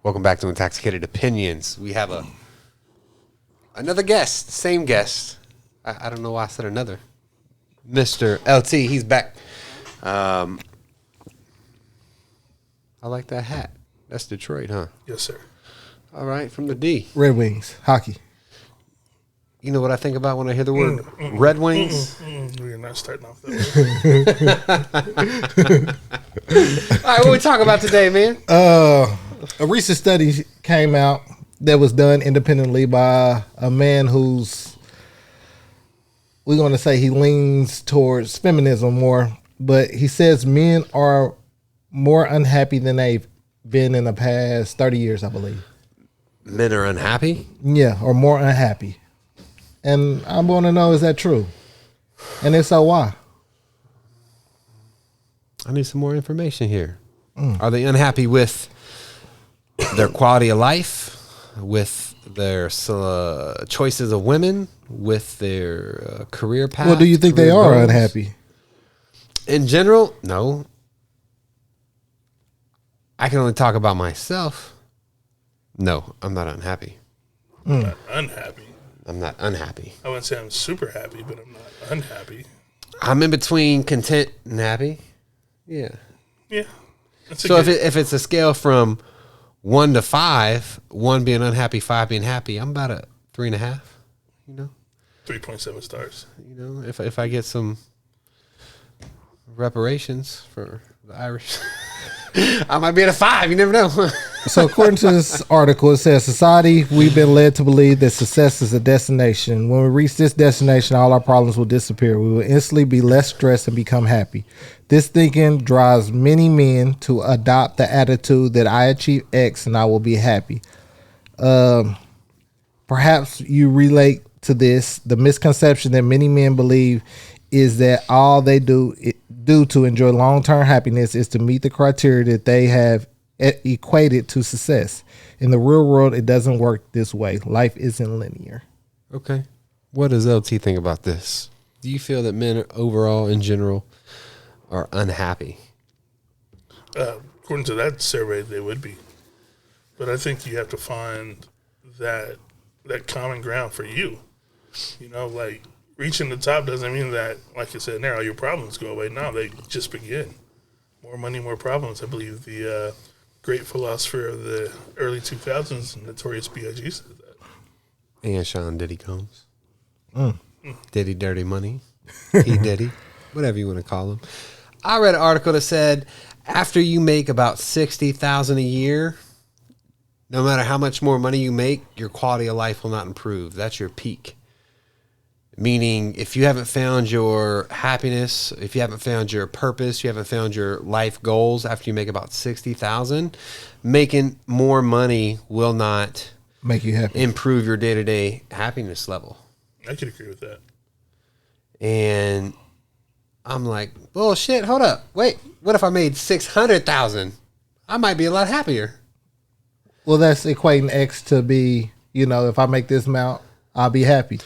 Welcome back to Intoxicated Opinions. We have another guest, same guest. I don't know why I said another. Mr. LT, he's back. I like that hat. That's Detroit, huh? Yes, sir. All right, from the D. Red Wings, hockey. You know what I think about when I hear the word Red Wings? We're not starting off that way. All right, what we talking about today, man? A recent study came out that was done independently by a man who's, we're going to say he leans towards feminism more, but he says men are more unhappy than they've been in the past 30 years, I believe. Men are unhappy? Yeah, or more unhappy. And I want to know, is that true? And if so, why? I need some more information here. Are they unhappy with their quality of life, with their choices of women, with their career path? Well, do you think they are unhappy? In general, no. I can only talk about myself. No, I'm not unhappy. I'm not unhappy. I'm not unhappy. I wouldn't say I'm super happy, but I'm not unhappy. I'm in between content and happy. Yeah. Yeah. So if it's a scale from 1 to 5, 1 being unhappy, 5 being happy, I'm about a 3.5. You know, 3.7 stars. You know, if I get some reparations for the Irish, I might be at a 5. You never know. So according to this article, it says, society, we've been led to believe that success is a destination. When we reach this destination, all our problems will disappear. We will instantly be less stressed and become happy. This thinking drives many men to adopt the attitude that I achieve X and I will be happy. Perhaps you relate to this. The misconception that many men believe is that all they do to enjoy long-term happiness is to meet the criteria that they have equated to success. In the real world, it doesn't work this way. Life isn't linear. Okay. What does LT think about this? Do you feel that men overall, in general, are unhappy? According to that survey, they would be. But I think you have to find that common ground for you. You know, like, reaching the top doesn't mean that, like you said, now all your problems go away. No, they just begin. More money, more problems. I believe the great philosopher of the early 2000s, Notorious B.I.G. said that. And Sean Diddy Combs. Diddy Dirty Money. He Diddy. Whatever you want to call him. I read an article that said after you make about $60,000 a year, no matter how much more money you make, your quality of life will not improve. That's your peak. Meaning, if you haven't found your happiness, if you haven't found your purpose, you haven't found your life goals after you make about 60,000, making more money will not make you happy, improve your day-to-day happiness level. I could agree with that. And I'm like, bullshit, hold up. Wait, what if I made 600,000? I might be a lot happier. Well, that's equating X to be, you know, if I make this amount, I'll be happy.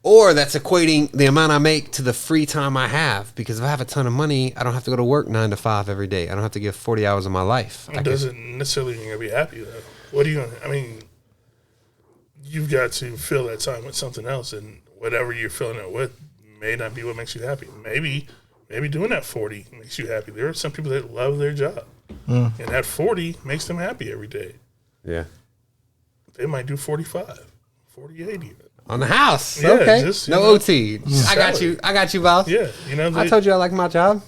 Or that's equating the amount I make to the free time I have. Because if I have a ton of money, I don't have to go to work 9 to 5 every day. I don't have to give 40 hours of my life. It doesn't necessarily mean you're going to be happy, though. What are you going to, I mean, you've got to fill that time with something else. And whatever you're filling it with may not be what makes you happy. Maybe doing that 40 makes you happy. There are some people that love their job. And that 40 makes them happy every day. Yeah. They might do 45, 48 even. On the house. Yeah, okay. just, no OT. I got you, boss. Yeah. You know, I told you I like my job.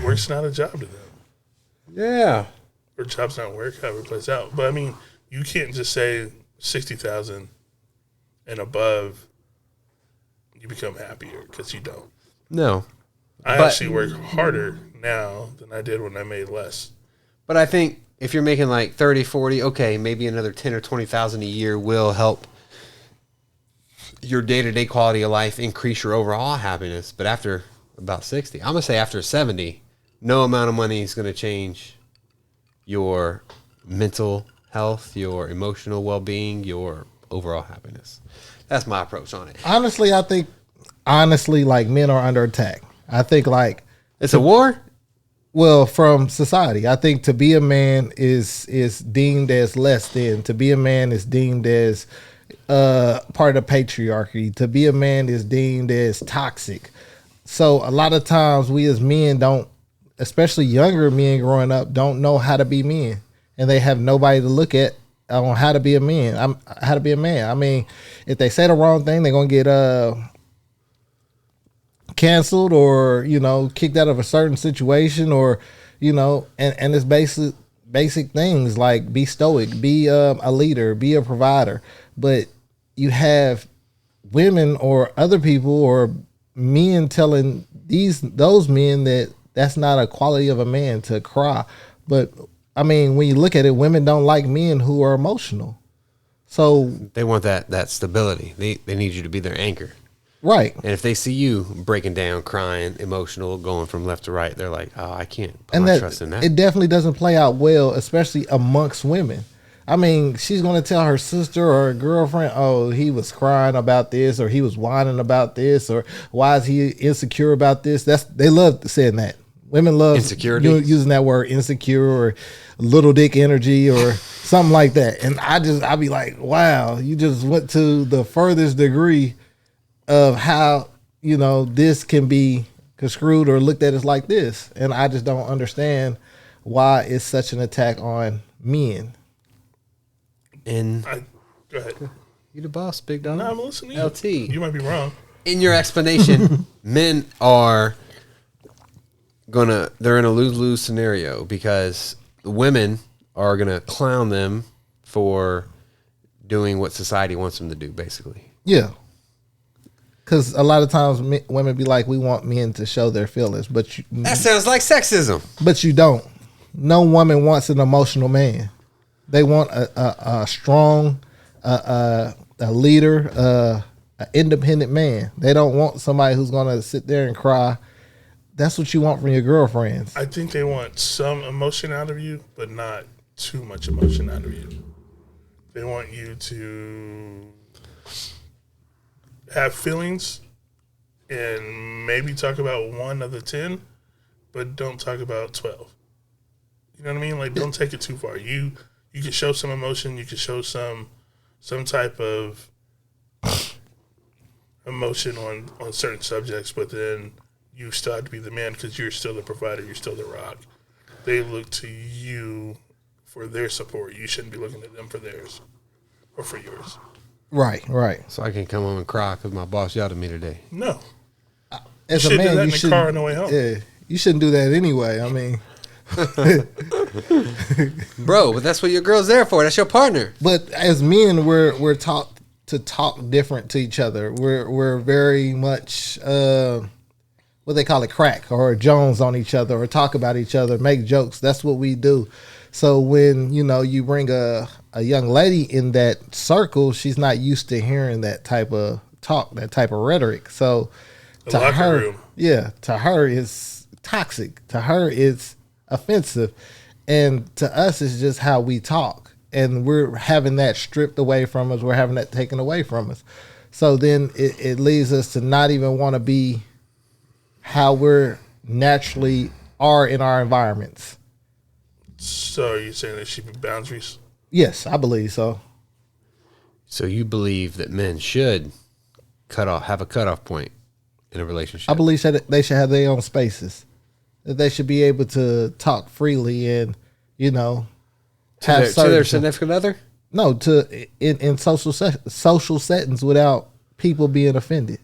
Work's not a job to them. Yeah. Or job's not work, however it plays out. But I mean, you can't just say 60,000 and above, you become happier, because you don't. No. I actually work harder now than I did when I made less. But I think if you're making like 30, 40, okay, maybe another 10 or 20,000 a year will help your day-to-day quality of life, increase your overall happiness. But after about 60, I'm going to say after 70, no amount of money is going to change your mental health, your emotional well-being, your overall happiness. That's my approach on it. Honestly, I think, like, men are under attack. I think, like... It's a war? Well, from society, I think to be a man is deemed as less than. To be a man is deemed as part of patriarchy. To be a man is deemed as toxic. So a lot of times we as men don't, especially younger men growing up, don't know how to be men, and they have nobody to look at on how to be a man. How to be a man. I mean, if they say the wrong thing, they're gonna get canceled or kicked out of a certain situation, or and it's basic things like be stoic, be a leader, be a provider. But you have women or other people or men telling those men that that's not a quality of a man to cry. But I mean, when you look at it, women don't like men who are emotional. So they want that stability. They need you to be their anchor. Right. And if they see you breaking down, crying, emotional, going from left to right, they're like, oh, I can't put my trust in that. It definitely doesn't play out well, especially amongst women. I mean, she's going to tell her sister or her girlfriend, oh, he was crying about this, or he was whining about this, or why is he insecure about this? They love saying that. Women love insecurity, using that word insecure or little dick energy or something like that. And I'd be like, wow, you just went to the furthest degree of how, this can be construed or looked at as like this. And I just don't understand why it's such an attack on men. And go ahead. You the boss, big dog. No, I'm listening. LT. You might be wrong. In your explanation, men are they're in a lose-lose scenario because the women are going to clown them for doing what society wants them to do, basically. Yeah. Because a lot of times women be like, we want men to show their feelings, but that sounds like sexism. But you don't. No woman wants an emotional man. They want a strong, a leader, an independent man. They don't want somebody who's going to sit there and cry. That's what you want from your girlfriends. I think they want some emotion out of you, but not too much emotion out of you. They want you to have feelings and maybe talk about 1 of the 10, but don't talk about 12. You know what I mean? Like, don't take it too far. You can show some emotion. You can show some type of emotion on certain subjects, but then you still have to be the man because you're still the provider. You're still the rock. They look to you for their support. You shouldn't be looking at them for theirs or for yours. Right. So I can come home and cry because my boss yelled at me today. No. As you a man, do that you in the car on the way home. Yeah, you shouldn't do that anyway. I mean, bro, but that's what your girl's there for. That's your partner. But as men, we're taught to talk different to each other. We're very much what they call it, crack or Jones on each other, or talk about each other, make jokes. That's what we do. So when you bring a young lady in that circle, she's not used to hearing that type of talk, that type of rhetoric. So to her, it's toxic. To her, it's offensive, and to us, it's just how we talk. And we're having that stripped away from us. We're having that taken away from us. So then it leads us to not even want to be how we're naturally are in our environments. So you're saying there should be boundaries? Yes, I believe so. So you believe that men should have a cutoff point in a relationship? I believe that they should have their own spaces. That they should be able to talk freely and, to their significant other? No, in social settings without people being offended.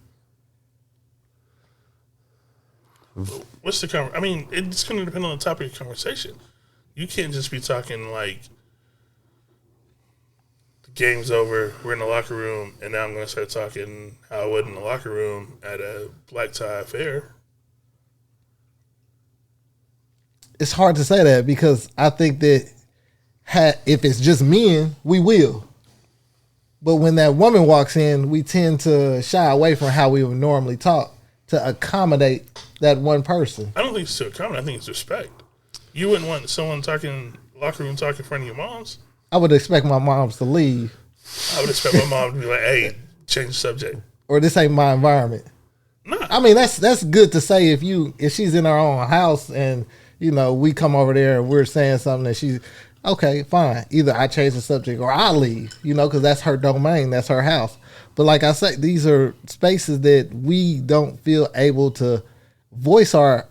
What's the conversation? I mean, it's going to depend on the topic of conversation. You can't just be talking like the game's over, we're in the locker room, and now I'm going to start talking how I would in the locker room at a black tie affair. It's hard to say that because I think that if it's just men, we will. But when that woman walks in, we tend to shy away from how we would normally talk to accommodate that one person. I don't think it's to accommodate. I think it's respect. You wouldn't want someone talking locker room talk in front of your moms. I would expect my moms to leave. I would expect my mom to be like, "Hey, change the subject," or "This ain't my environment." Nah. I mean, that's good to say if she's in her own house and we come over there and we're saying something that she's okay, fine. Either I change the subject or I leave, because that's her domain, that's her house. But like I say, these are spaces that we don't feel able to voice our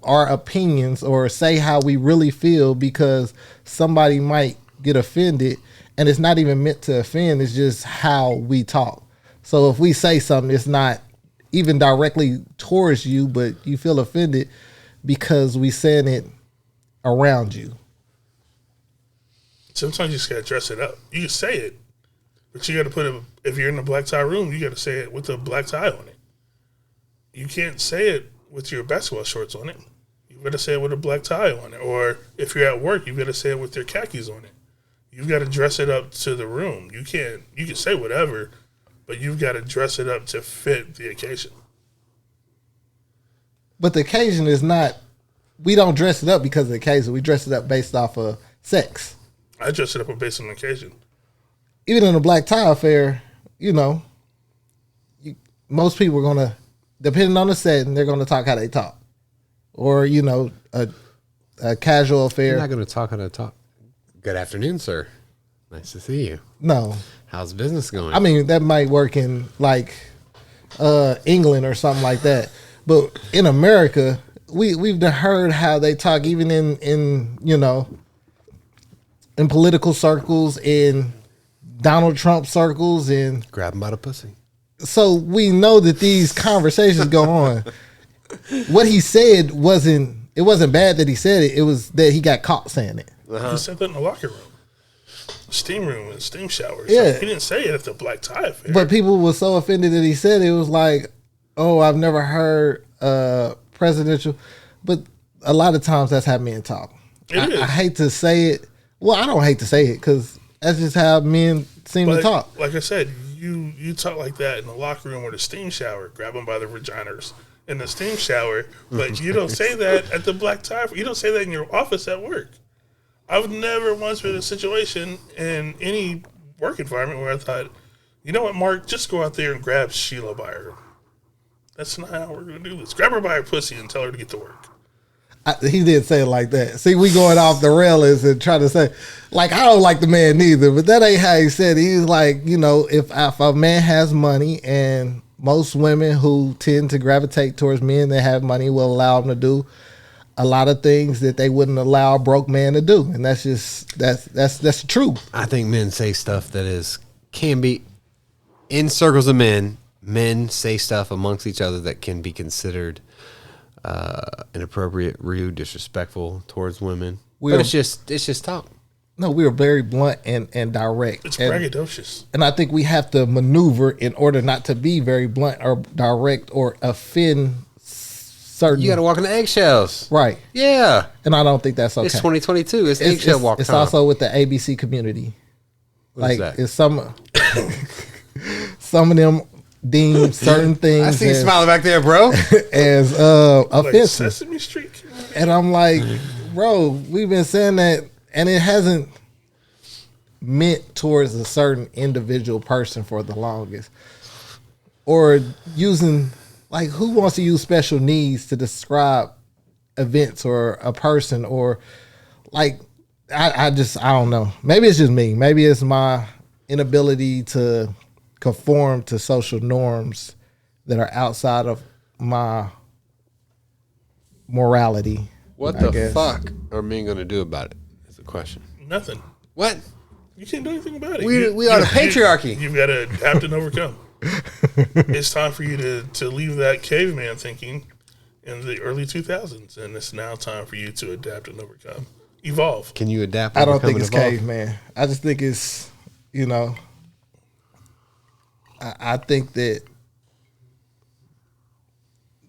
opinions or say how we really feel because somebody might get offended, and it's not even meant to offend. It's just how we talk. So if we say something, it's not even directly towards you, but you feel offended because we saying it around you. Sometimes you just gotta dress it up. You can say it, but you gotta put it. If you're in a black tie room, you gotta say it with a black tie on it. You can't say it with your basketball shorts on it. You gotta say it with a black tie on it. Or if you're at work, you gotta say it with your khakis on it. You've got to dress it up to the room. You can say whatever, but you've got to dress it up to fit the occasion. But the occasion is not, we don't dress it up because of the occasion. We dress it up based off of sex. I dress it up based on the occasion. Even in a black tie affair, most people are going to, depending on the setting, they're going to talk how they talk. Or, a casual affair. You're not going to talk how they talk. Good afternoon, sir. Nice to see you. No. How's business going? I mean, that might work in like England or something like that. But in America, we've heard how they talk even in political circles, in Donald Trump circles, and grab him by the pussy. So we know that these conversations go on. What he said wasn't bad that he said it. It was that he got caught saying it. Uh-huh. He said that in the locker room, steam room, and steam showers. Yeah, he didn't say it at the black tie affair. But people were so offended that he said it. It was like, oh, I've never heard presidential. But a lot of times that's how men talk. I hate to say it. Well, I don't hate to say it because that's just how men seem to talk. Like I said, you talk like that in the locker room or the steam shower. Grab them by the vaginas in the steam shower. But you don't say that at the black tie. You don't say that in your office at work. I've never once been in a situation in any work environment where I thought, you know what, Mark, just go out there and grab Sheila by her. That's not how we're going to do this. Grab her by her pussy and tell her to get to work. He didn't say it like that. See, we going off the railings and trying to say, like, I don't like the man neither, but that ain't how he said it. He's like, if a man has money, and most women who tend to gravitate towards men that have money will allow them to do a lot of things that they wouldn't allow a broke man to do. And that's just, that's true. I think men say stuff that can be, in circles of men say stuff amongst each other that can be considered inappropriate, rude, disrespectful towards women. But it's just talk. No, we are very blunt and direct. It's braggadocious. And I think we have to maneuver in order not to be very blunt or direct or offend certain. You got to walk on the eggshells. Right. Yeah. And I don't think that's okay. It's 2022. It's eggshell walk time. It's also with the ABC community. What is that? It's some of them deem certain things. I see you smiling back there, bro. As offensive. Like Sesame Street. And I'm like, bro, we've been saying that, and it hasn't meant towards a certain individual person for the longest. Or using, like, who wants to use special needs to describe events or a person? Or, like, I don't know. Maybe it's just me. Maybe it's my inability to conform to social norms that are outside of my morality. What the fuck are men going to do about it? Is the question. Nothing. What? You can't do anything about it. We are the patriarchy. You've got to adapt and overcome. It's time for you to leave that caveman thinking in the early 2000s, and it's now time for you to adapt and overcome. Evolve. Can you adapt? I don't think it's caveman. I just think it's, I think that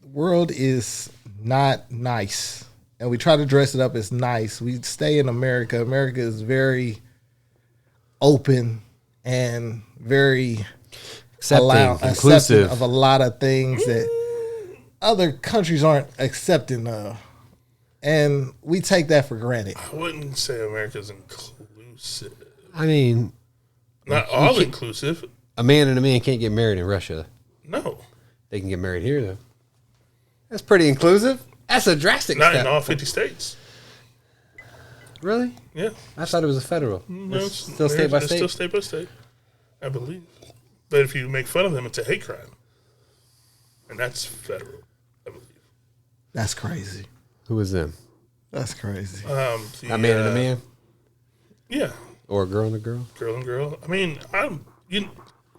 the world is not nice, and we try to dress it up as nice. We stay in America. America is very open and very accepting of a lot of things that other countries aren't accepting of, and we take that for granted. I wouldn't say America's inclusive. I mean, not all inclusive. A man and a man can't get married in Russia. No. They can get married here, though. That's pretty inclusive. That's a drastic Not step. in all 50 states. Really? Yeah. I thought it was a federal. No, It's still state by it's state. still state by state, I believe. But if you make fun of them, it's a hate crime. And that's federal, I believe. That's crazy. Who is them? That's crazy. A man and a man? Yeah. Or a girl and a girl? Girl and girl. I mean,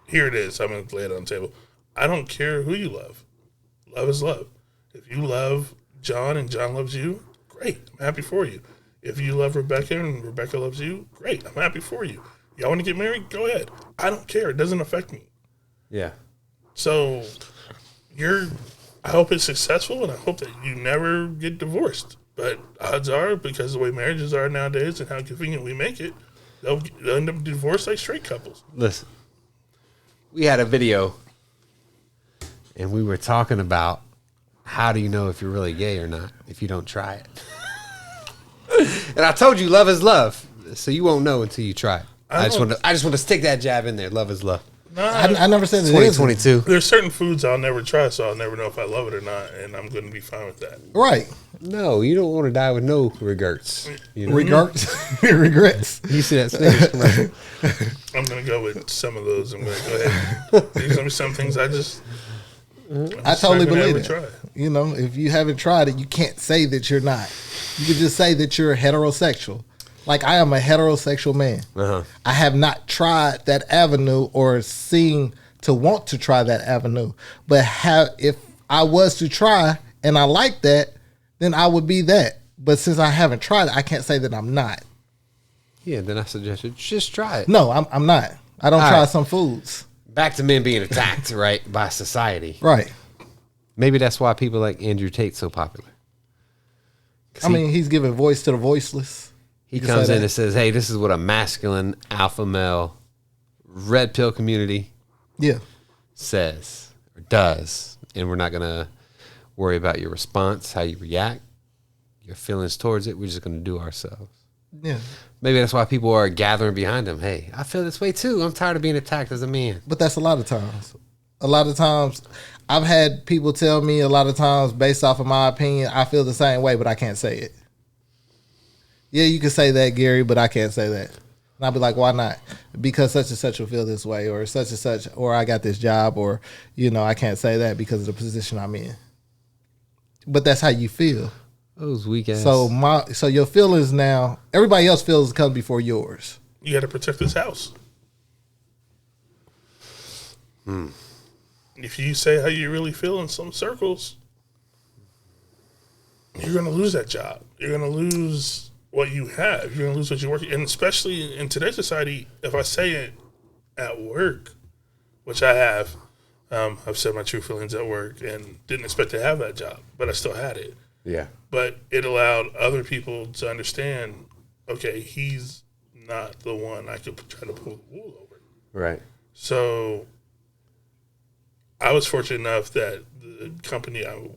here it is. I'm going to lay it on the table. I don't care who you love. Love is love. If you love John and John loves you, great. I'm happy for you. If you love Rebecca and Rebecca loves you, great. I'm happy for you. Y'all want to get married? Go ahead. I don't care. It doesn't affect me. Yeah. So I hope it's successful, and I hope that you never get divorced. But odds are, because of the way marriages are nowadays and how convenient we make it, they'll end up divorced like straight couples. Listen, we had a video, and we were talking about how do you know if you're really gay or not if you don't try it. And I told you love is love, so you won't know until you try it. I just want to stick that jab in there. Love is love. I never said it 2022. There's certain foods I'll never try, so I'll never know if I love it or not, and I'm going to be fine with that. Right. No, you don't want to die with no regrets. You know? Regrets. You see that Snickers commercial? I'm going to go with some of those. I'm going to go ahead. There's going to be some things I totally believe it. Try. You know, if you haven't tried it, you can't say that you're not. You can just say that you're heterosexual. Like, I am a heterosexual man. Uh-huh. I have not tried that avenue or seen to want to try that avenue. But if I was to try and I like that, then I would be that. But since I haven't tried it, I can't say that I'm not. Yeah, then I suggested just try it. No, I'm not. I don't try some foods. Back to men being attacked, right, by society. Right. Maybe that's why people like Andrew Tate's so popular. I mean, he's giving voice to the voiceless. He comes in and says, hey, this is what a masculine, alpha male, red pill community says or does. And we're not going to worry about your response, how you react, your feelings towards it. We're just going to do ourselves. Yeah. Maybe that's why people are gathering behind him. Hey, I feel this way too. I'm tired of being attacked as a man. But that's a lot of times. A lot of times, I've had people tell me a lot of times based off of my opinion, I feel the same way, but I can't say it. Yeah, you can say that, Gary, but I can't say that. And I'll be like, why not? Because such and such will feel this way, or such and such, or I got this job, or, you know, I can't say that because of the position I'm in. But that's how you feel. Those weak ass. So your feelings now, everybody else feels come before yours. You got to protect this house. If you say how you really feel in some circles, you're going to lose that job. You're going to lose what you have. You're going to lose what you're working. And especially in today's society, if I say it at work, which I have, I've said my true feelings at work and didn't expect to have that job, but I still had it. Yeah. But it allowed other people to understand, okay, he's not the one I could try to pull the wool over. Right. So I was fortunate enough that the company I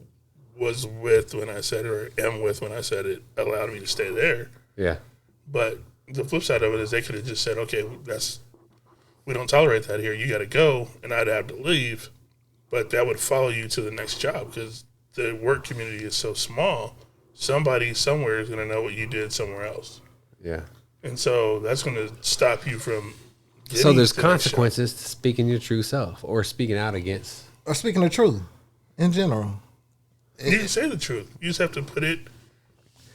was with when I said it, or am with when I said it, allowed me to stay there. Yeah. But the flip side of it is they could have just said, okay, we don't tolerate that here. You got to go, and I'd have to leave. But that would follow you to the next job because the work community is so small. Somebody somewhere is going to know what you did somewhere else. Yeah. And so that's going to stop you from getting So there's to that consequences to speaking your true self or speaking out against. Or speaking the truth in general. You can say the truth. You just have to put it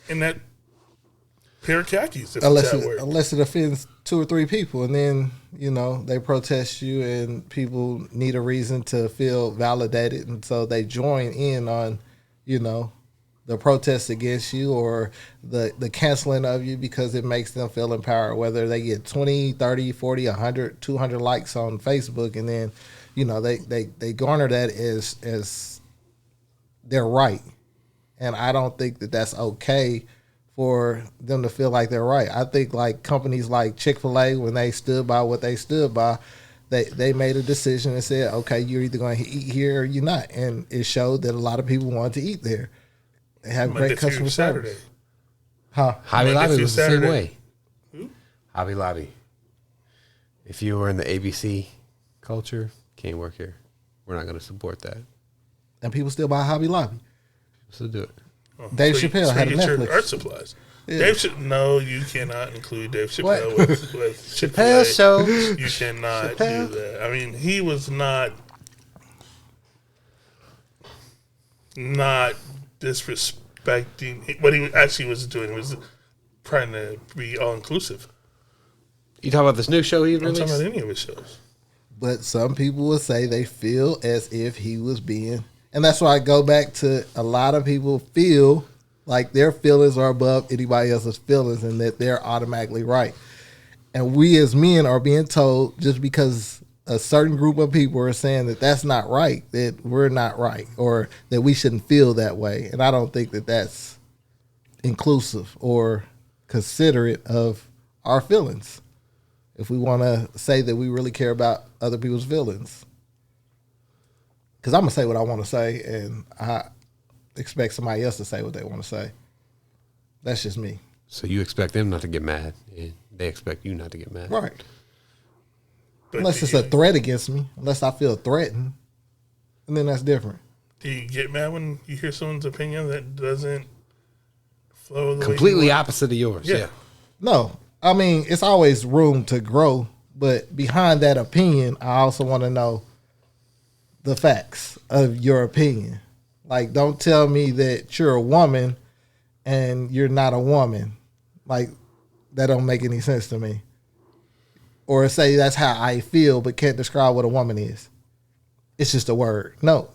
in that pair of khakis. Unless it offends 2 or 3 people, and then, you know, they protest you and people need a reason to feel validated, and so they join in on, you know, the protests against you or the canceling of you because it makes them feel empowered, whether they get 20, 30, 40, 100, 200 likes on Facebook, and then, you know, they garner that as they're right. And I don't think that that's okay for them to feel like they're right. I think like companies like Chick-fil-A, when they stood by what they stood by, they made a decision and said, okay, you're either going to eat here or you're not. And it showed that a lot of people wanted to eat there. They have great customer service. Huh? Hobby Lobby was the same way. Who? Hobby Lobby. If you were in the ABC culture, can't work here. We're not going to support that. and people still buy Hobby Lobby. So do it. Dave Chappelle had a Netflix. Your art supplies. Yeah. No, you cannot include Dave Chappelle What? with Chappelle Show. You cannot do that. I mean, he was not disrespecting. What he actually was doing was trying to be all inclusive. You talking about this new show he I'm released? talking about any of his shows. But some people will say they feel as if he was being, and that's why I go back to a lot of people feel like their feelings are above anybody else's feelings and that they're automatically right. And we as men are being told just because a certain group of people are saying that that's not right, that we're not right, or that we shouldn't feel that way. And I don't think that that's inclusive or considerate of our feelings. If we want to say that we really care about other people's feelings. Because I'm going to say what I want to say, and I expect somebody else to say what they want to say. That's just me. So you expect them not to get mad, and they expect you not to get mad. Right. But unless it's a threat against me, unless I feel threatened, and then that's different. Do you get mad when you hear someone's opinion that doesn't flow the completely way you want? opposite of yours? Yeah. No, I mean, it's always room to grow, but behind that opinion, I also want to know the facts of your opinion. Like, don't tell me that you're a woman and you're not a woman. Like, that don't make any sense to me. Or say that's how I feel, but can't describe what a woman is. It's just a word. No,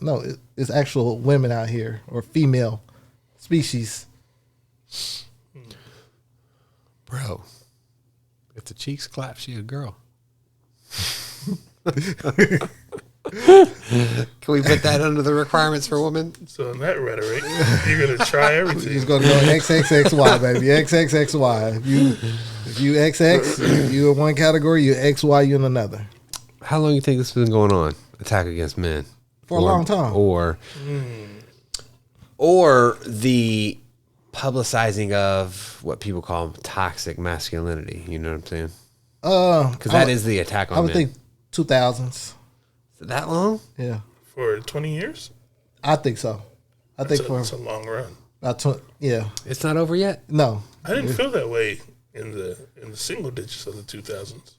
it's actual women out here, or female species. Bro, if the cheeks clap, she a girl. Can we put that under the requirements for women? So in that rhetoric, you're going to try everything. You're going to go XXXY, baby. XXXY. If you XX, you in one category, you XY, you in another. How long do you think this has been going on? Attack against men. For a long time. Or the publicizing of what people call toxic masculinity. You know what I'm saying? Because that is the attack on men. I would think 2000s. Is it that long? Yeah. For 20 years? I think so. It's a long run. About 20, yeah. It's not over yet? No. I didn't feel that way in the single digits of the 2000s.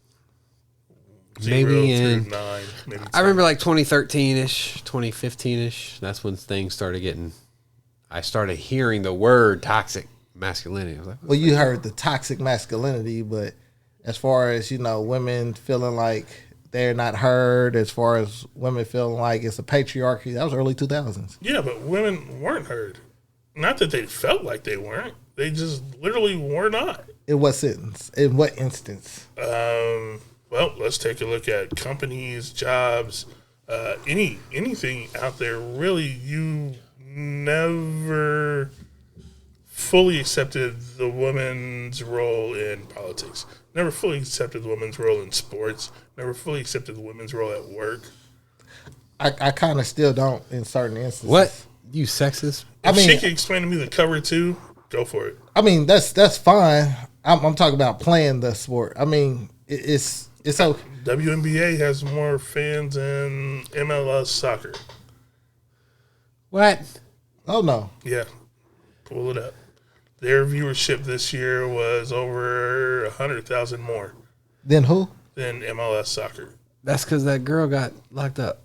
Maybe in 9, maybe 10. I remember like 2013-ish, 2015-ish. That's when things started getting. I started hearing the word toxic masculinity. I was like, well, you heard the toxic masculinity, but as far as, women feeling like they're not heard, as far as women feeling like it's a patriarchy, that was early 2000s. Yeah, but women weren't heard. Not that they felt like they weren't. They just literally were not. In what sentence? In what instance? Well, let's take a look at companies, jobs, anything out there. Really, you never fully accepted the woman's role in politics. Never fully accepted the woman's role in sports. Never fully accepted the women's role at work. I kind of still don't in certain instances. what? You sexist? If she can explain to me the cover too, go for it. I mean, that's fine. I'm talking about playing the sport. I mean, it's okay. WNBA has more fans than MLS soccer. What? Oh no. Yeah, pull it up. Their viewership this year was over 100,000 more Then who? than MLS soccer. That's because that girl got locked up.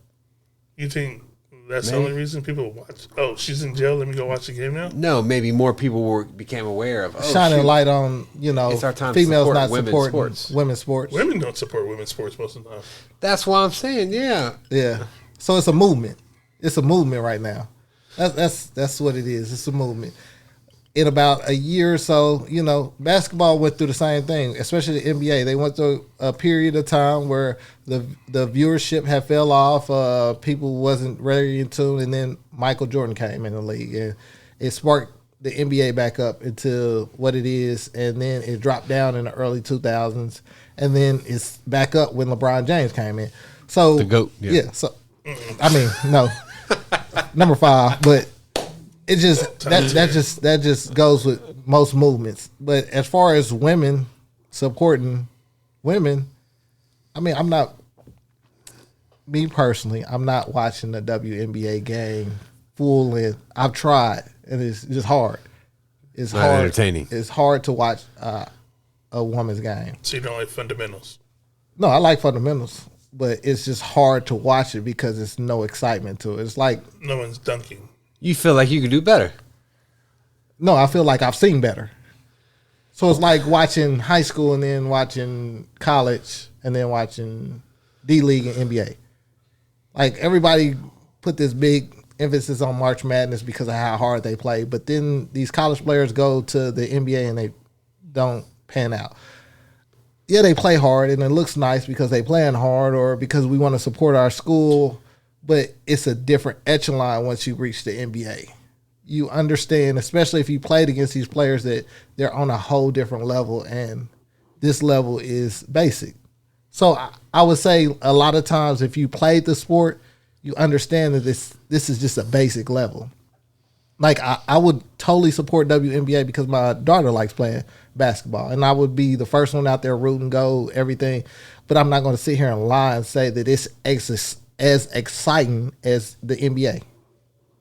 You think that's Maybe. the only reason people watch? Oh, she's in jail. Let me go watch the game now. No, maybe more people became aware of Shining light on, It's our time to females support not women's supporting sports. women's sports. Women don't support women's sports most of the time. That's why I'm saying, yeah. Yeah. So it's a movement. It's a movement right now. That's what it is. It's a movement. In about a year or so, basketball went through the same thing, especially the NBA. They went through a period of time where the viewership had fell off. People wasn't ready in tune, and then Michael Jordan came in the league, and it sparked the NBA back up into what it is, and then it dropped down in the early 2000s, and then it's back up when LeBron James came in. So The GOAT, yeah. So I mean, no, number 5, but. It just that just goes with most movements. But as far as women supporting women, I mean, I'm not me personally, I'm not watching the WNBA game full length. I've tried, and it's just hard. It's Not hard. entertaining. It's hard to watch a woman's game. So you don't like fundamentals? No, I like fundamentals, but it's just hard to watch it because there's no excitement to it. It's like No one's dunking. You feel like you could do better. no, I feel like I've seen better. So it's like watching high school and then watching college and then watching D League and NBA. Like everybody put this big emphasis on March Madness because of how hard they play, but then these college players go to the NBA and they don't pan out. Yeah, they play hard and it looks nice because they playing hard or because we want to support our school, but it's a different echelon once you reach the NBA. You understand, especially if you played against these players, that they're on a whole different level, and this level is basic. So I would say a lot of times if you played the sport, you understand that this is just a basic level. Like I would totally support WNBA because my daughter likes playing basketball, and I would be the first one out there rooting, go, everything. But I'm not going to sit here and lie and say that it's as exciting as the NBA.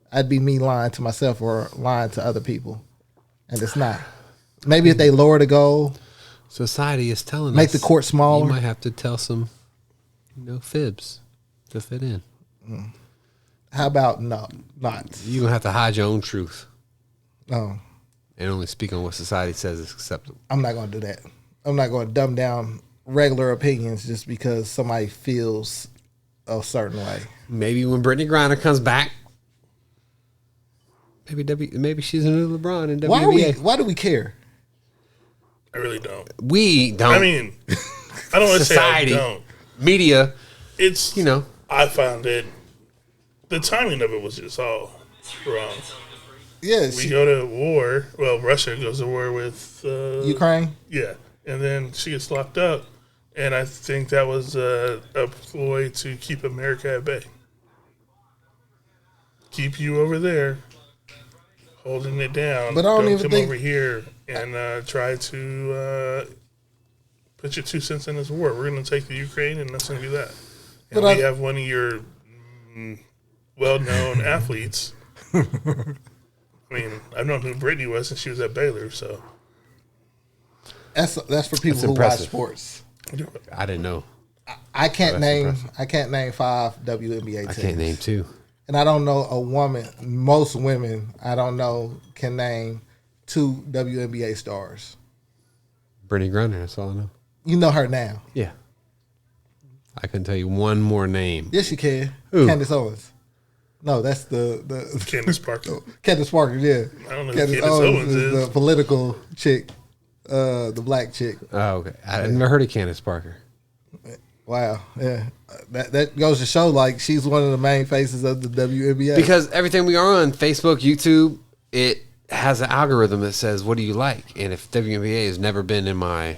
I'd be me lying to myself or lying to other people, and it's not. Maybe if they lower the goal, Society is telling us. make the court smaller. You might have to tell some, fibs to fit in. How about not? You're going to have to hide your own truth No, and only speak on what society says is acceptable. I'm not going to do that. I'm not going to dumb down regular opinions just because somebody feels a certain way. Maybe when Brittany Griner comes back, maybe she's a new LeBron in WNBA. Why do we care? I really don't. We don't. I mean, I don't want to say I Society. don't. Media, It's you know. I found it. The timing of it was just all wrong. Yeah, We go to war. Well, Russia goes to war with Ukraine. Yeah, and then she gets locked up, and I think that was a ploy to keep America at bay. Keep you over there, holding it down. But I don't even come think- over here and try to put your 2 cents in this war. We're going to take the Ukraine, and that's going to be that. And But we have one of your well-known athletes. I mean, I've known who Brittany was since she was at Baylor, so. That's for people That's who impressive. watch sports. I didn't know. I can't That's name 5 WNBA teams. I can't name 2. And I don't know a woman. Most women I don't know can name 2 WNBA stars. Brittany Griner, that's all I know. You know her now. Yeah. I couldn't tell you one more name. Yes, you can. Who? Candace Owens. No, that's the Candace Parker. Candace Parker. Yeah, I don't know who Candace Owens is. the political chick, the black chick. Oh, okay. I've never heard of Candace Parker. Wow, yeah, that goes to show like she's one of the main faces of the WNBA. Because everything we are on Facebook, YouTube, it has an algorithm that says, what do you like? And if WNBA has never been in my,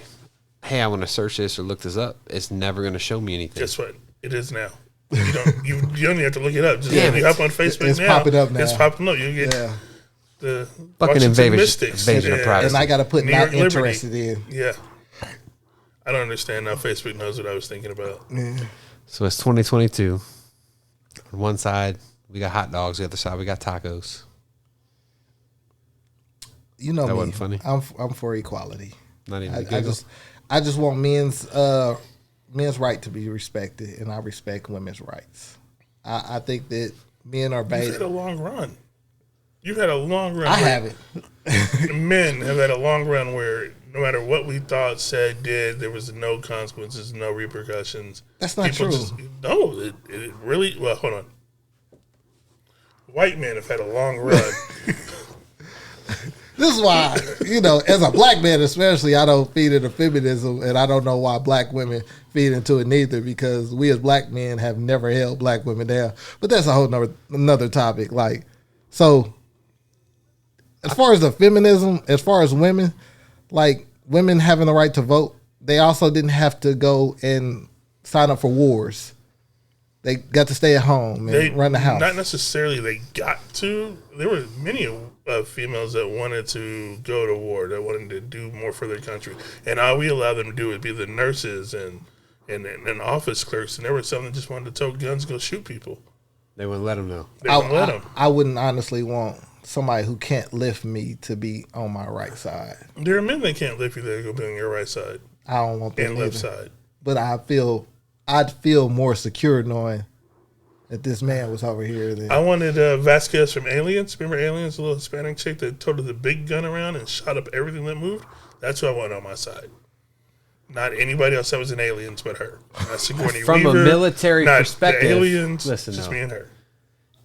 hey, I want to search this or look this up, it's never going to show me anything. Guess what? It is now. You don't even have to look it up. Just Damn you it. hop on Facebook It's now. popping up now. It's popping up. You get yeah, the Fucking Washington invasion of privacy. and I got to put New not York Liberty. interested in. Yeah. I don't understand how Facebook knows what I was thinking about. So it's 2022. On one side, we got hot dogs. The other side, we got tacos. You know That me. wasn't funny. I'm for equality. Not even a I giggle. just want men's right to be respected, and I respect women's rights. I think that men are You've had a baited. long run. You've had a long run. I where haven't. Men have had a long run where no matter what we thought, said, did, there was no consequences, no repercussions. That's not true. No, it really. Well, hold on. White men have had a long run. This is why, as a black man especially, I don't feed into feminism, and I don't know why black women feed into it neither, because we as black men have never held black women down. But that's a whole another topic. Like, so as far as the feminism, as far as women, like women having the right to vote, they also didn't have to go and sign up for wars. They got to stay at home and run the house. Not necessarily they got to. There were many females that wanted to go to war, that wanted to do more for their country. And all we allowed them to do would be the nurses and and office clerks, and there were some that just wanted to tote guns and go shoot people. They wouldn't let them know. They wouldn't let them. I wouldn't honestly want somebody who can't lift me to be on my right side. There are men that can't lift you that go be on your right side. I don't want that and left side. But I'd feel more secure knowing that this man was over here. I wanted Vasquez from Aliens. Remember Aliens, the little Hispanic chick that toted the big gun around and shot up everything that moved? That's who I want on my side. Not anybody else that was in Aliens but her. Not Sigourney From Weaver, a military not perspective, the Aliens, listen, just me and her.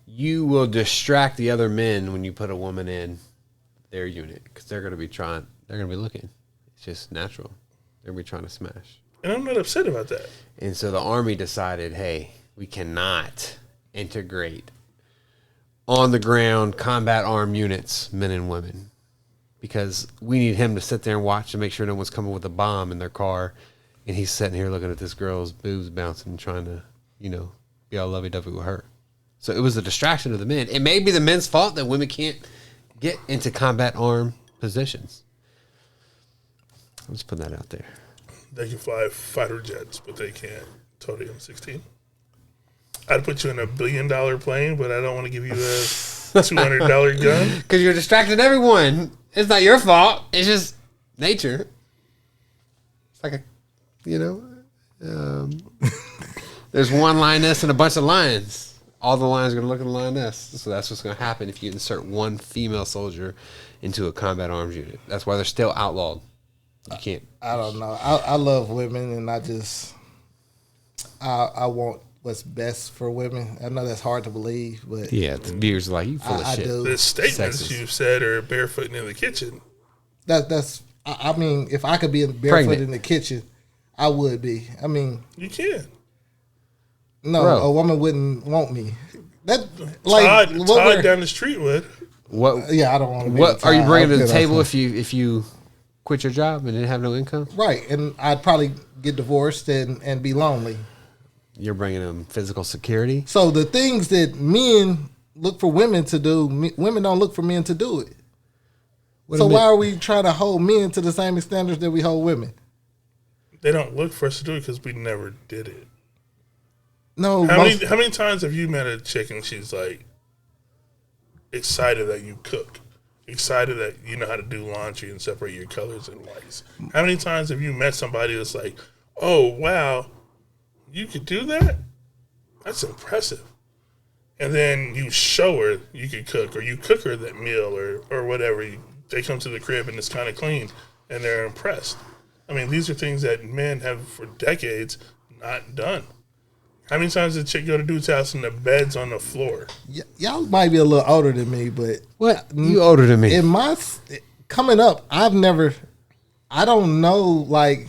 You will distract the other men when you put a woman in their unit because they're going to be looking. It's just natural. They're going to be trying to smash. And I'm not upset about that. And so the Army decided, hey, we cannot integrate on the ground combat armed units, men and women, because we need him to sit there and watch to make sure no one's coming with a bomb in their car. And he's sitting here looking at this girl's boobs bouncing and trying to, be all lovey-dovey with her. So it was a distraction of the men. It may be the men's fault that women can't get into combat armed positions. I'm just putting that out there. They can fly fighter jets, but they can't tow the M16. I'd put you in $1 billion plane, but I don't want to give you a $200 gun. Because you're distracting everyone. It's not your fault. It's just nature. It's like there's one lioness and a bunch of lions. All the lions are going to look at the lioness. So that's what's going to happen if you insert one female soldier into a combat arms unit. That's why they're still outlawed. You can't. I don't know. I love women, and I want what's best for women. I know that's hard to believe, but yeah, the viewers are like, you full of shit. The statements you've said are barefooting in the kitchen. I mean, if I could be barefoot in the kitchen, I would be. I mean, you can. No, bro. A woman wouldn't want me. That Todd down the street would. What? Yeah, I don't want to. What are you bringing to the table if you quit your job and didn't have no income? Right, and I'd probably get divorced and be lonely. You're bringing them physical security. So the things that men look for women to do, women don't look for men to do it. So why are we trying to hold men to the same standards that we hold women? They don't look for us to do it because we never did it. No. How many times have you met a chick and she's like excited that you cook, excited that you know how to do laundry and separate your colors and whites? How many times have you met somebody that's like, oh wow, you could do that? That's impressive. And then you show her you could cook, or you cook her that meal, or whatever. They come to the crib and it's kind of clean, and they're impressed. I mean, these are things that men have for decades not done. How many times did a chick go to dude's house and the bed's on the floor? Y'all might be a little older than me, but what? You older than me? In my coming up, I don't know, like,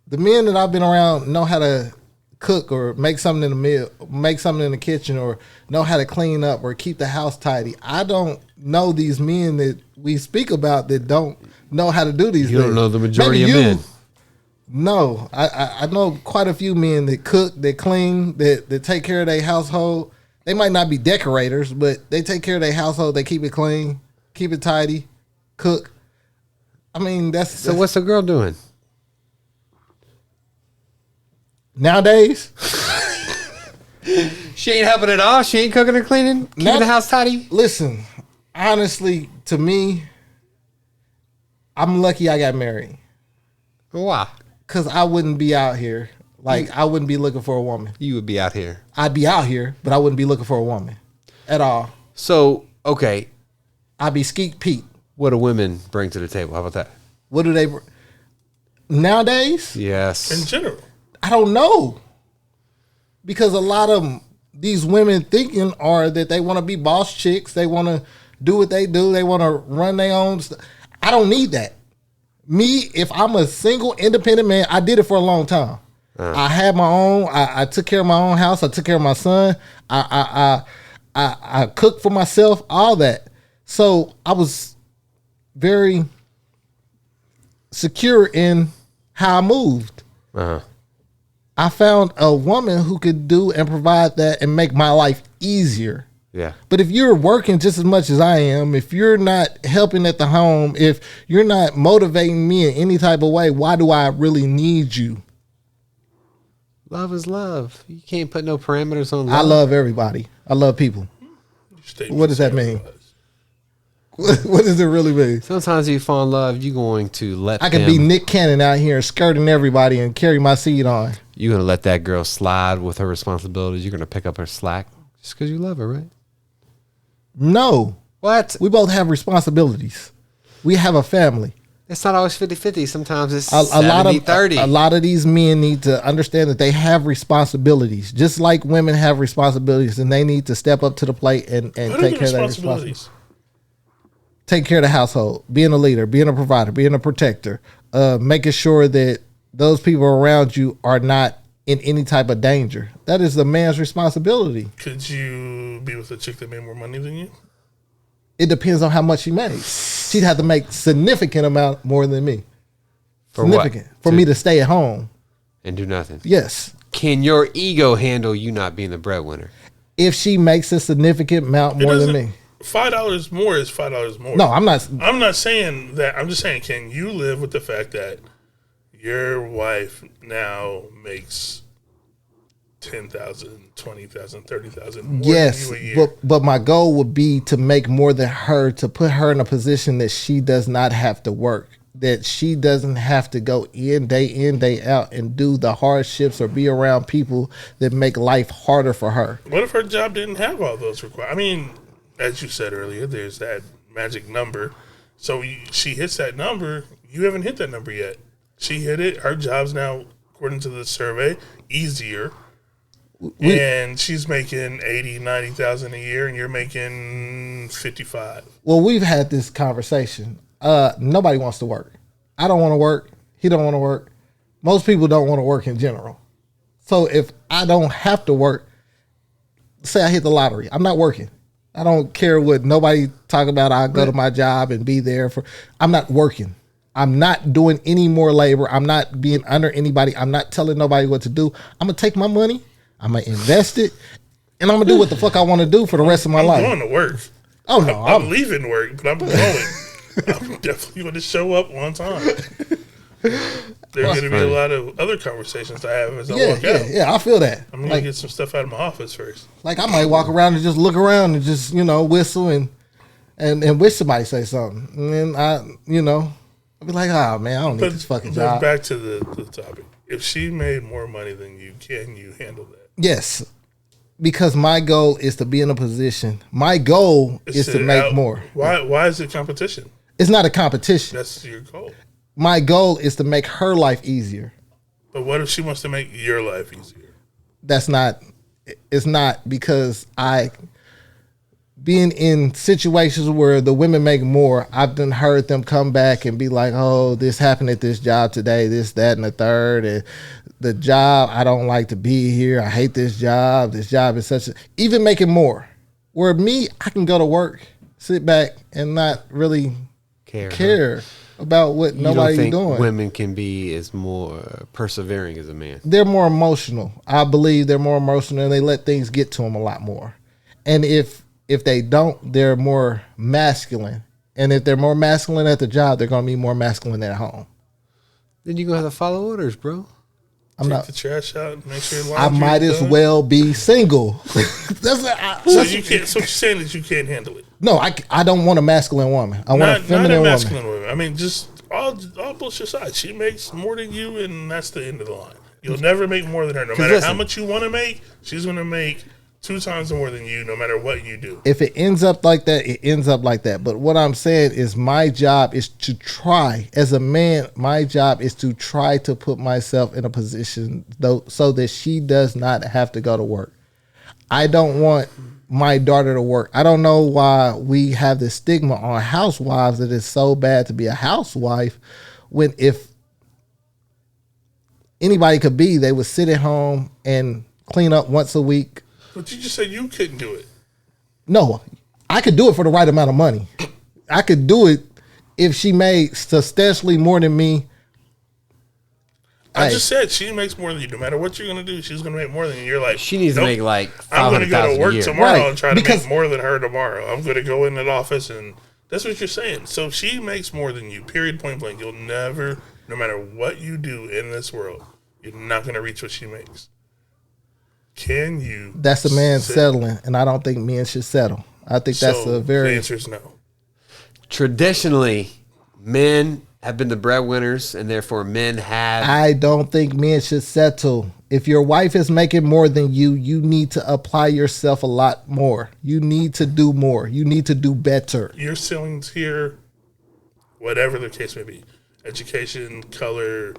the men that I've been around know how to cook or make something in the meal, make something in the kitchen, or know how to clean up or keep the house tidy. I don't know these men that we speak about that don't know how to do these things. You don't know the majority of men. No, I know quite a few men that cook, that clean, that take care of their household. They might not be decorators, but they take care of their household. They keep it clean, keep it tidy, cook. I mean, that's what's the girl doing nowadays? She ain't helping at all. She ain't cooking or cleaning, keeping the house tidy. Listen, honestly, to me, I'm lucky I got married. Why? Because I wouldn't be out here. Like, I wouldn't be looking for a woman. You would be out here. I'd be out here, but I wouldn't be looking for a woman at all. So, okay. I'd be Skeet Pete. What do women bring to the table? How about that? What do they bring? Nowadays? Yes. In general. I don't know. Because a lot of these women thinking are that they want to be boss chicks. They want to do what they do. They want to run their own stuff. I don't need that. Me, if I'm a single, independent man, I did it for a long time. I had my own. I took care of my own house. I took care of my son. I cooked for myself. All that. So I was very secure in how I moved. I found a woman who could do and provide that and make my life easier. Yeah. But if you're working just as much as I am, if you're not helping at the home, if you're not motivating me in any type of way, why do I really need you? Love is love. You can't put no parameters on love. I love everybody. I love people. What does that mean? What does it really mean? Sometimes you fall in love, you're going to let I could be Nick Cannon out here skirting everybody and carry my seed on. You're going to let that girl slide with her responsibilities. You're going to pick up her slack just because you love her, right? No. What? We both have responsibilities. We have a family. It's not always 50-50. Sometimes it's a 70-30. A lot of these men need to understand that they have responsibilities, just like women have responsibilities, and they need to step up to the plate and take care of their responsibilities. Take care of the household, being a leader, being a provider, being a protector, making sure that those people around you are not in any type of danger. That is the man's responsibility. Could you be with a chick that made more money than you? It depends on how much she makes. She'd have to make significant amount more than me. For significant. what? For me to stay at home. And do nothing. Yes. Can your ego handle you not being the breadwinner? If she makes a significant amount more than me. $5 more is $5 more. No, I'm not. I'm not saying that. I'm just saying, can you live with the fact that your wife now makes $10,000, $20,000, $30,000 more yes, than you a year? but my goal would be to make more than her, to put her in a position that she does not have to work, that she doesn't have to go in, day out, and do the hardships or be around people that make life harder for her. What if her job didn't have all those requirements? I mean, as you said earlier, there's that magic number. So she hits that number. You haven't hit that number yet. She hit it. Her job's now, according to the survey, easier. And she's making 80, 90,000 a year, and you're making 55. Well, we've had this conversation. Nobody wants to work. I don't want to work. He don't want to work. Most people don't want to work in general. So if I don't have to work, say I hit the lottery, I'm not working. I don't care what nobody talk about. I go to my job and be there for. I'm not working. I'm not doing any more labor. I'm not being under anybody. I'm not telling nobody what to do. I'm gonna take my money. I'm gonna invest it, and I'm gonna do what the fuck I want to do for the rest of my life. I'm going to work. Oh no, I'm leaving work, but I'm going. I'm definitely going to show up on time. There's going to be a lot of other conversations I have as I walk out. Yeah, I feel that. I'm going to get some stuff out of my office first. Like I might walk around and just look around and just, whistle and wish somebody say something. And then I'll be like, oh man, I don't need this fucking job. Back to the topic. If she made more money than you, can you handle that? Yes. Because my goal is to be in a position. My goal is to make more. Why is it competition? It's not a competition. That's your goal. My goal is to make her life easier. But what if she wants to make your life easier? It's not because being in situations where the women make more, I've done heard them come back and be like, oh, this happened at this job today, this, that, and the third. And the job, I don't like to be here. I hate this job. This job is even making more. Where me, I can go to work, sit back, and not really care about what nobody's doing. Women can be as more persevering as a man. They're more emotional. I believe they're more emotional, and they let things get to them a lot more. And if they don't, they're more masculine. And if they're more masculine at the job, they're going to be more masculine at home. Then you're going to have to follow orders, bro. Take the trash out and make sure your I might as well be single. So you're saying that you can't handle it? No, I don't want a masculine woman. I want a feminine woman. Not a masculine woman. I mean, just all bullshit aside. She makes more than you, and that's the end of the line. You'll never make more than her. No matter how much you want to make, she's going to make 2 times more than you, no matter what you do. If it ends up like that, it ends up like that. But what I'm saying is my job is to try. As a man, my job is to try to put myself in a position so that she does not have to go to work. I don't want my daughter to work. I don't know why we have this stigma on housewives that it's so bad to be a housewife, when if anybody could be, they would sit at home and clean up once a week. But you just said you couldn't do it. No, I could do it for the right amount of money. I could do it if she made substantially more than me. I just said she makes more than you. No matter what you're going to do, she's going to make more than you. You're like, she needs to make like I'm going to go to work tomorrow and try to make more than her tomorrow. I'm going to go in that office, and that's what you're saying. So she makes more than you, period, point blank. You'll never, no matter what you do in this world, you're not going to reach what she makes. Can you? That's a man settling, and I don't think men should settle. I think that's a very. The answer is no. Traditionally, men have been the breadwinners, and therefore men have. I don't think men should settle. If your wife is making more than you, you need to apply yourself a lot more. You need to do more. You need to do better. Your ceilings here, whatever the case may be, education, color,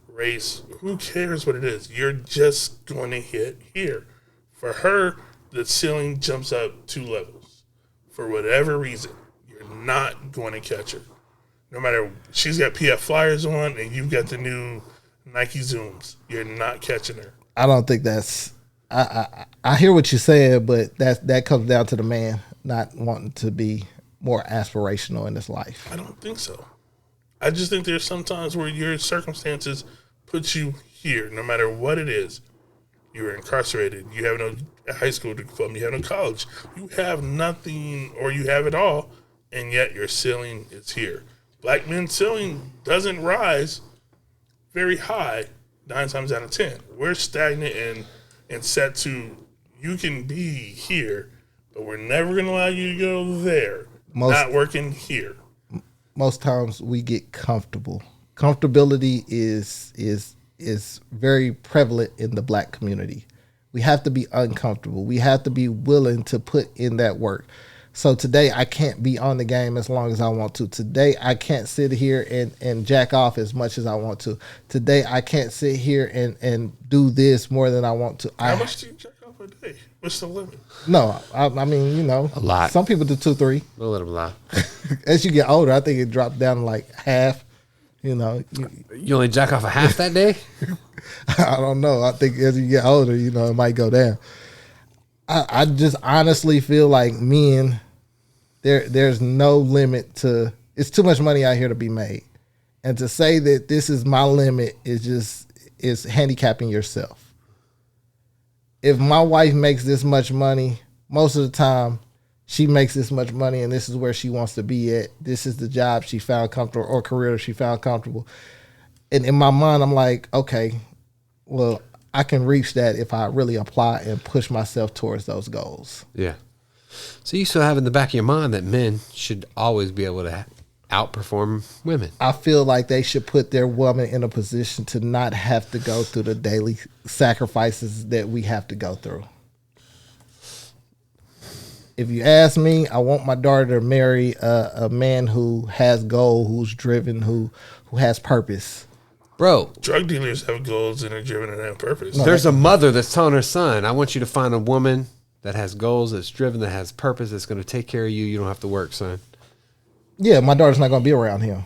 race, who cares what it is? You're just going to hit here. For her, the ceiling jumps up 2 levels. For whatever reason, you're not going to catch her. No matter, she's got PF Flyers on and you've got the new Nike Zooms. You're not catching her. I don't think that's. I hear what you're saying, but that comes down to the man not wanting to be more aspirational in his life. I don't think so. I just think there's some times where your circumstances put you here, no matter what it is. You're incarcerated. You have no high school diploma. You have no college. You have nothing, or you have it all, and yet your ceiling is here. Black men's ceiling doesn't rise very high 9 times out of 10. We're stagnant and set to, you can be here, but we're never going to allow you to go there. Not working here. Most times we get comfortable. Comfortability is very prevalent in the black community. We have to be uncomfortable. We have to be willing to put in that work. So today I can't be on the game as long as I want to. Today I can't sit here and jack off as much as I want to. Today I can't sit here and do this more than I want to. How much do you jack off a day? What's the limit? No, I mean, you know. A lot. Some people do 2, 3. We'll let them lie. As you get older, I think it dropped down to like half. You know. You only jack off a half that day? I don't know. I think as you get older, you know, it might go down. I just honestly feel like men, there's no limit to, it's too much money out here to be made. And to say that this is my limit is handicapping yourself. If my wife makes this much money, most of the time she makes this much money and this is where she wants to be at. This is the job she found comfortable or career she found comfortable. And in my mind, I'm like, okay, well, I can reach that if I really apply and push myself towards those goals. Yeah. So you still have in the back of your mind that men should always be able to outperform women. I feel like they should put their woman in a position to not have to go through the daily sacrifices that we have to go through. If you ask me, I want my daughter to marry a man who has goal, who's driven, who has purpose. Bro. Drug dealers have goals and are driven and have purpose. There's a mother that's telling her son, I want you to find a woman that has goals, that's driven, that has purpose, that's going to take care of you. You don't have to work, son. Yeah, my daughter's not going to be around him.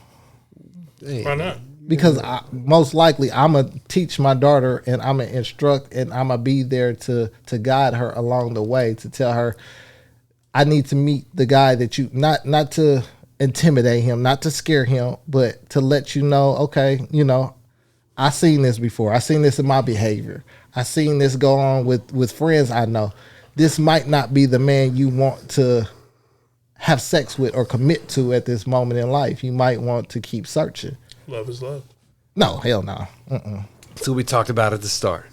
Hey. Why not? Because most likely I'm going to teach my daughter and I'm going to instruct and I'm going to be there to guide her along the way, to tell her, I need to meet the guy that you, not to intimidate him, not to scare him, but to let you know, okay, you know, I seen this before. I seen this in my behavior. I seen this go on with friends I know. This might not be the man you want to have sex with or commit to at this moment in life. You might want to keep searching. Love is love. No, hell no. So we talked about at the start.